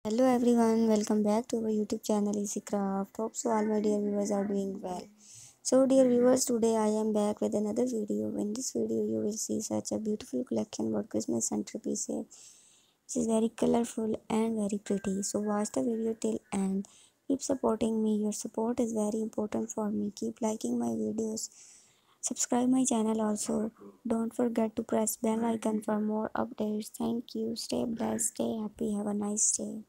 Hello everyone, welcome back to our YouTube channel Easy Craft. Hope so all my dear viewers are doing well. So dear viewers, today I am back with another video. In this video you will see such a beautiful collection about Christmas centerpieces. Which is very colorful and very pretty. So watch the video till end. Keep supporting me. Your support is very important for me. Keep liking my videos. Subscribe my channel also. Don't forget to press bell icon for more updates. Thank you. Stay blessed. Stay happy. Have a nice day.